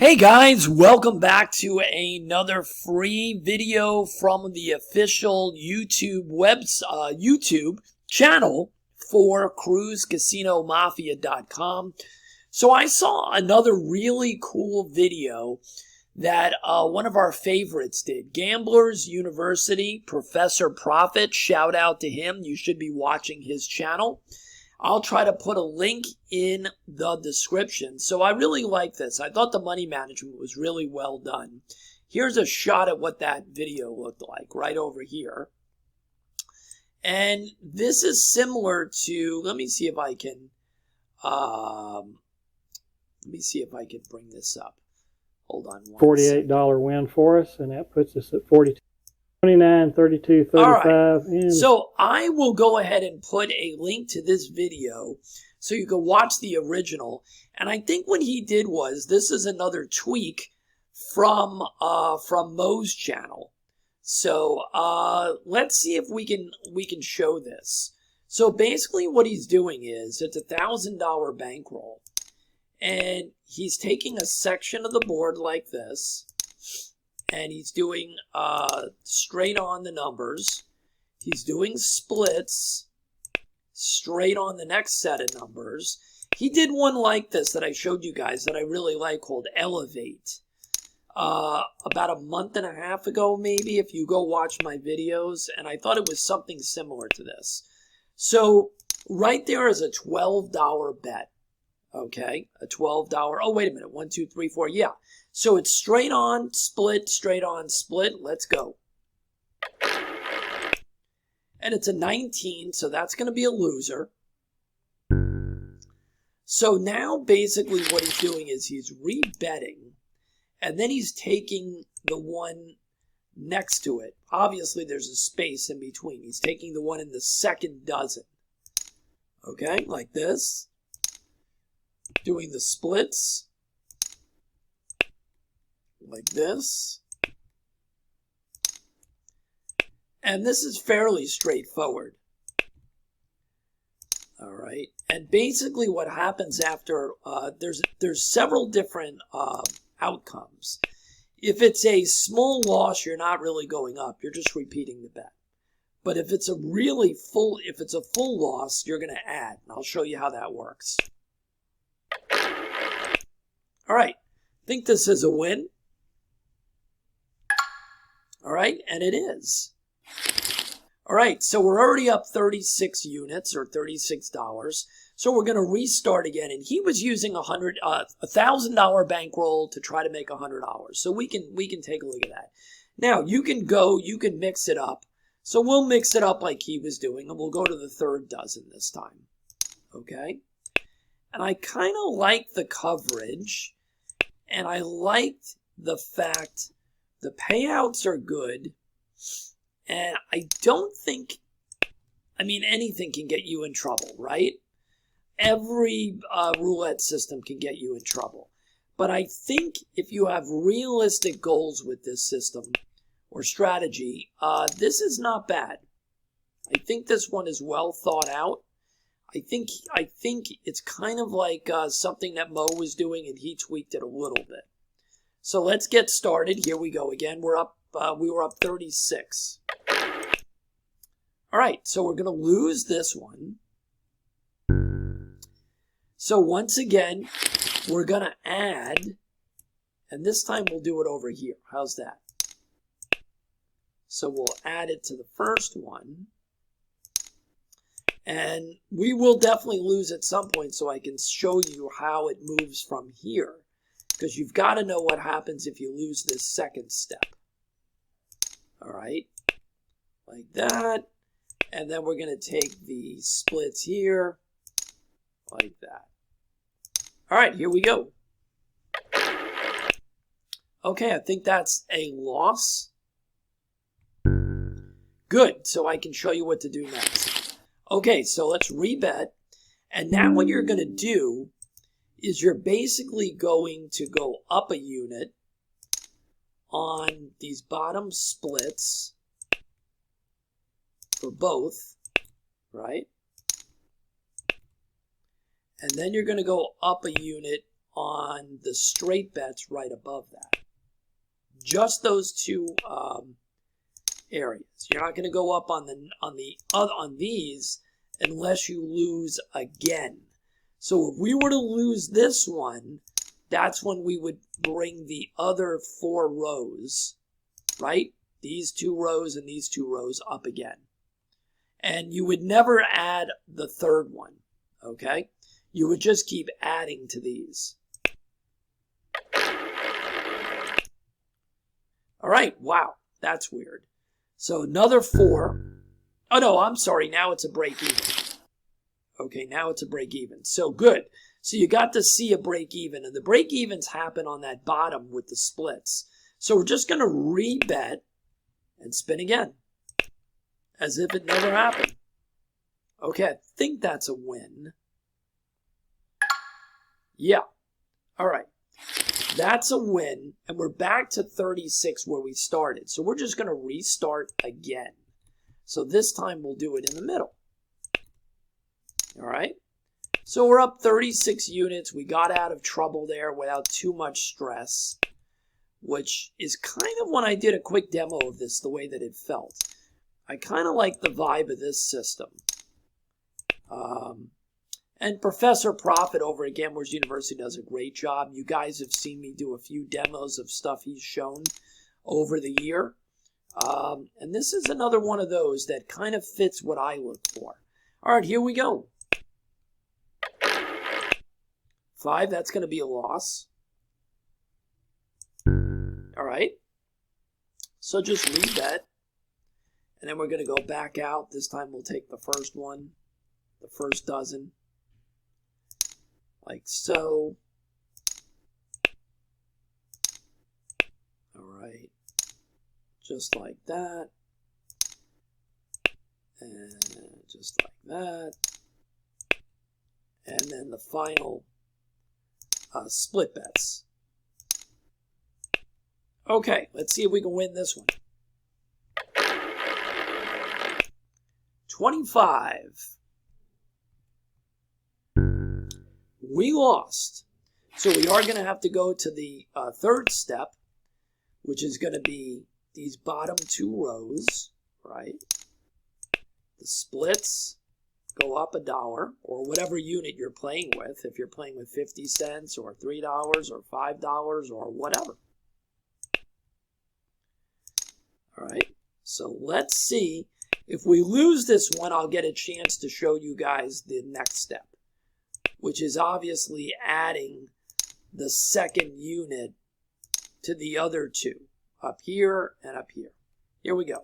Hey guys, welcome back to another free video from the official YouTube channel for cruisecasinomafia.com. So I saw another really cool video that one of our favorites did. Gamblers University, Professor Profit, shout out to him. You should be watching his channel. I'll try to put a link in the description. So I really like this. I thought the money management was really well done. Here's a shot at what that video looked like right over here. And this is similar to, let me see if I can bring this up. Hold on one second. $48 win for us, and that puts us at 42. 29, 32, 35. All right. And so I will go ahead and put a link to this video so you can watch the original. And I think what he did was, this is another tweak from Mo's channel. So let's see if we can show this. So basically what he's doing is, it's $1,000 bankroll. And he's taking a section of the board like this. And he's doing straight on the numbers. He's doing splits straight on the next set of numbers. He did one like this that I showed you guys that I really like called Elevate. About a month and a half ago, maybe, if you go watch my videos. And I thought it was something similar to this. So right there is a $12 bet. Okay, a $12. Oh, wait a minute. 1, 2, 3, 4. Yeah. So it's straight on, split, straight on, split. Let's go. And it's a 19, so that's going to be a loser. So now basically what he's doing is he's rebetting, and then he's taking the one next to it. Obviously, there's a space in between. He's taking the one in the second dozen. Okay, like this. Doing the splits like this. And this is fairly straightforward. All right. And basically what happens after, there's several different outcomes. If it's a small loss, you're not really going up. You're just repeating the bet. But if it's a full loss, you're going to add. And I'll show you how that works. All right, I think this is a win. All right, and it is. All right, so we're already up 36 units or $36. So we're going to restart again. And he was using $1,000 bankroll to try to make $100. So we can take a look at that. Now you can mix it up. So we'll mix it up like he was doing, and we'll go to the third dozen this time. Okay. And I kind of like the coverage, and I liked the fact the payouts are good, and I don't think, anything can get you in trouble, right? Every roulette system can get you in trouble. But I think if you have realistic goals with this system or strategy, this is not bad. I think this one is well thought out. I think it's kind of like something that Mo was doing, and he tweaked it a little bit. So let's get started. Here we go again. We were up 36. All right, so we're going to lose this one. So once again, we're going to add, and this time we'll do it over here. How's that? So we'll add it to the first one. And we will definitely lose at some point, so I can show you how it moves from here. Because you've got to know what happens if you lose this second step. All right. Like that. And then we're going to take the splits here. Like that. All right, here we go. Okay, I think that's a loss. Good, so I can show you what to do next. Okay, so let's rebet. And now what you're going to do is you're basically going to go up a unit on these bottom splits for both, right? And then you're going to go up a unit on the straight bets right above that. Just those two areas. You're not going to go up on these unless you lose again. So if we were to lose this one, that's when we would bring the other 4 rows, right? These 2 rows and these 2 rows up again. And you would never add the third one, okay? You would just keep adding to these. All right, wow, that's weird. So another 4. Oh, no, I'm sorry, now it's a break even. Okay, now it's a break even. So good. So you got to see a break even, and the break evens happen on that bottom with the splits. So we're just going to rebet and spin again, as if it never happened. Okay, I think that's a win. Yeah. All right. That's a win, and we're back to 36 where we started. So we're just going to restart again. So this time we'll do it in the middle. All right. So we're up 36 units. We got out of trouble there without too much stress, which is kind of when I did a quick demo of this, the way that it felt. I kind of like the vibe of this system. And Professor Profit over at Gamblers University does a great job. You guys have seen me do a few demos of stuff he's shown over the year. And this is another one of those that kind of fits what I look for. All right, here we go. 5, that's going to be a loss. All right. So just rebet. And then we're going to go back out. This time we'll take the first one, the first dozen. Like so. All right. Just like that. And just like that. And then the final split bets. Okay, let's see if we can win this one. 25. We lost. So we are going to have to go to the third step, which is going to be these bottom 2 rows, right? The splits go up $1 or whatever unit you're playing with. If you're playing with 50 cents or $3 or $5 or whatever. All right. So let's see. If we lose this one, I'll get a chance to show you guys the next step, which is obviously adding the second unit to the other 2, up here and up here. Here we go.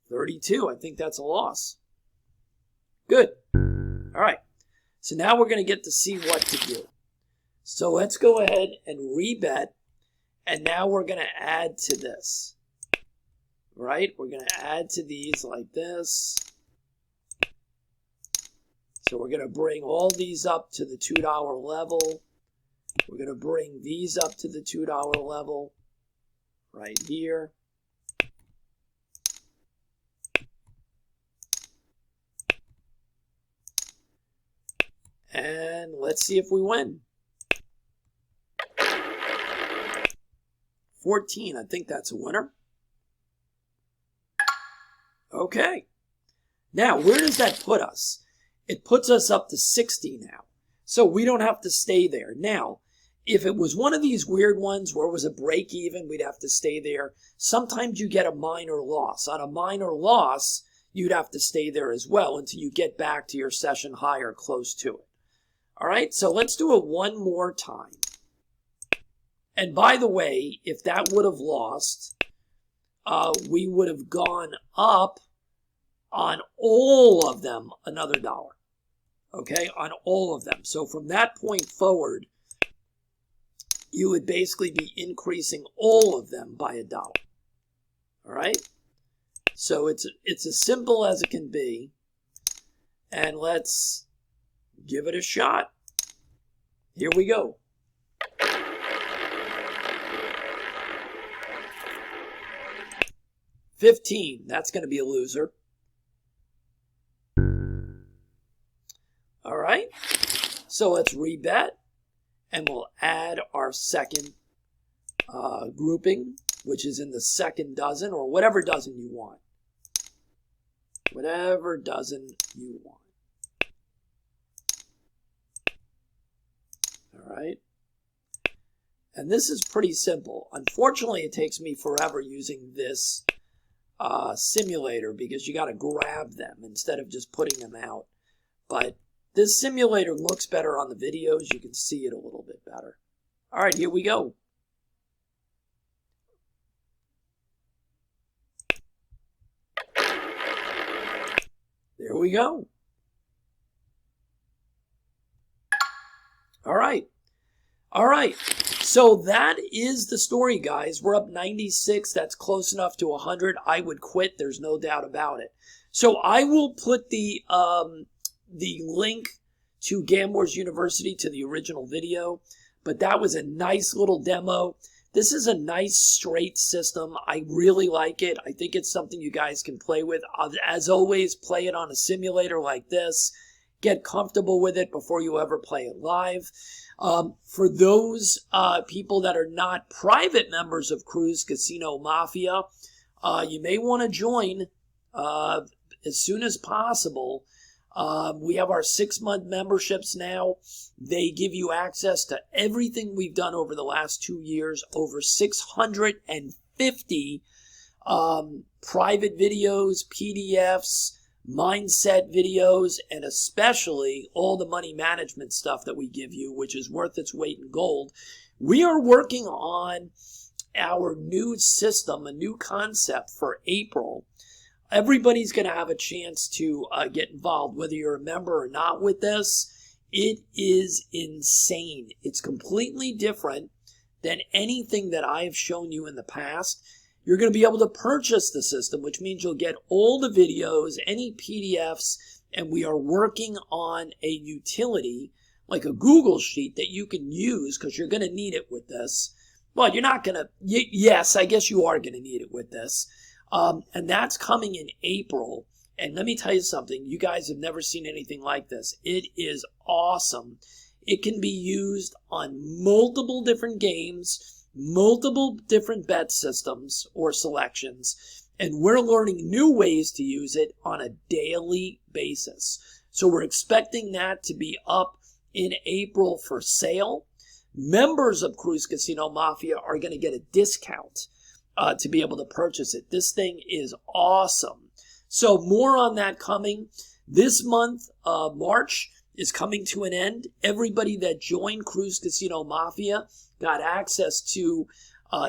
32, I think that's a loss. Good. All right. So now we're going to get to see what to do. So let's go ahead and rebet, and now we're going to add to this. Right? We're going to add to these like this. So we're going to bring all these up to the $2 level. We're going to bring these up to the $2 level right here. And let's see if we win. 14, I think that's a winner. Okay. Now, where does that put us? It puts us up to 60 now. So we don't have to stay there. Now, if it was one of these weird ones where it was a break even, we'd have to stay there. Sometimes you get a minor loss. On a minor loss, you'd have to stay there as well until you get back to your session high or close to it. All right, so let's do it one more time. And by the way, if that would have lost, we would have gone up on all of them another $1. Okay, on all of them. So from that point forward, you would basically be increasing all of them by $1. All right? So it's as simple as it can be. And let's give it a shot. Here we go. $15, that's going to be a loser. All right. So let's rebet, and we'll add our second grouping, which is in the second dozen, or whatever dozen you want. Whatever dozen you want. All right. And this is pretty simple. Unfortunately, it takes me forever using this simulator because you got to grab them instead of just putting them out. But this simulator looks better on the videos. You can see it a little bit better. All right, here we go. There we go. All right. All right. So that is the story, guys. We're up 96. That's close enough to 100. I would quit. There's no doubt about it. So I will put the link to Gamblers University to the original video. But that was a nice little demo. This is a nice straight system. I really like it. I think it's something you guys can play with. As always, play it on a simulator like this. Get comfortable with it before you ever play it live. For those people that are not private members of Cruise Casino Mafia, you may want to join as soon as possible. We have our 6-month memberships now. They give you access to everything we've done over the last 2 years, over 650 private videos, PDFs, mindset videos, and especially all the money management stuff that we give you, which is worth its weight in gold. We are working on our new system, a new concept for April. Everybody's going to have a chance to get involved, whether you're a member or not with this. It is insane. It's completely different than anything that I have shown you in the past. You're going to be able to purchase the system, which means you'll get all the videos, any PDFs, and we are working on a utility like a Google Sheet that you can use because you're going to need it with this. Well, you're not going to, yes, I guess you are going to need it with this. And that's coming in April. And let me tell you something. You guys have never seen anything like this. It is awesome. It can be used on multiple different games, multiple different bet systems or selections, and we're learning new ways to use it on a daily basis. So we're expecting that to be up in April for sale. Members of Cruise Casino Mafia are going to get a discount to be able to purchase it. This thing is awesome. So more on that coming. This month, March, is coming to an end. Everybody that joined Cruise Casino Mafia got access to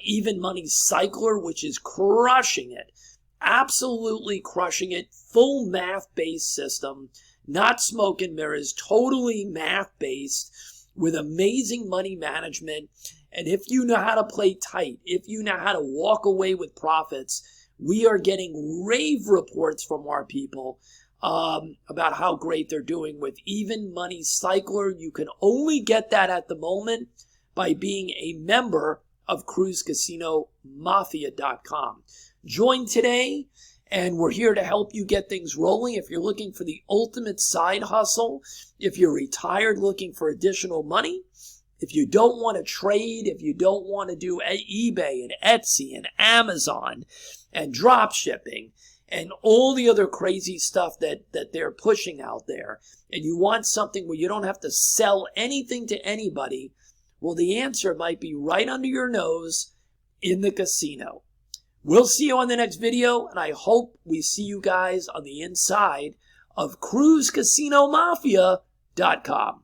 Even Money Cycler, which is crushing it. Absolutely crushing it. Full math-based system. Not smoke and mirrors. Totally math-based with amazing money management. And if you know how to play tight, if you know how to walk away with profits, we are getting rave reports from our people about how great they're doing with Even Money Cycler. You can only get that at the moment by being a member of CruiseCasinoMafia.com. Join today, and we're here to help you get things rolling. If you're looking for the ultimate side hustle, if you're retired looking for additional money, if you don't want to trade, if you don't want to do eBay and Etsy and Amazon and drop shipping and all the other crazy stuff that they're pushing out there, and you want something where you don't have to sell anything to anybody, well, the answer might be right under your nose in the casino. We'll see you on the next video, and I hope we see you guys on the inside of CruiseCasinoMafia.com.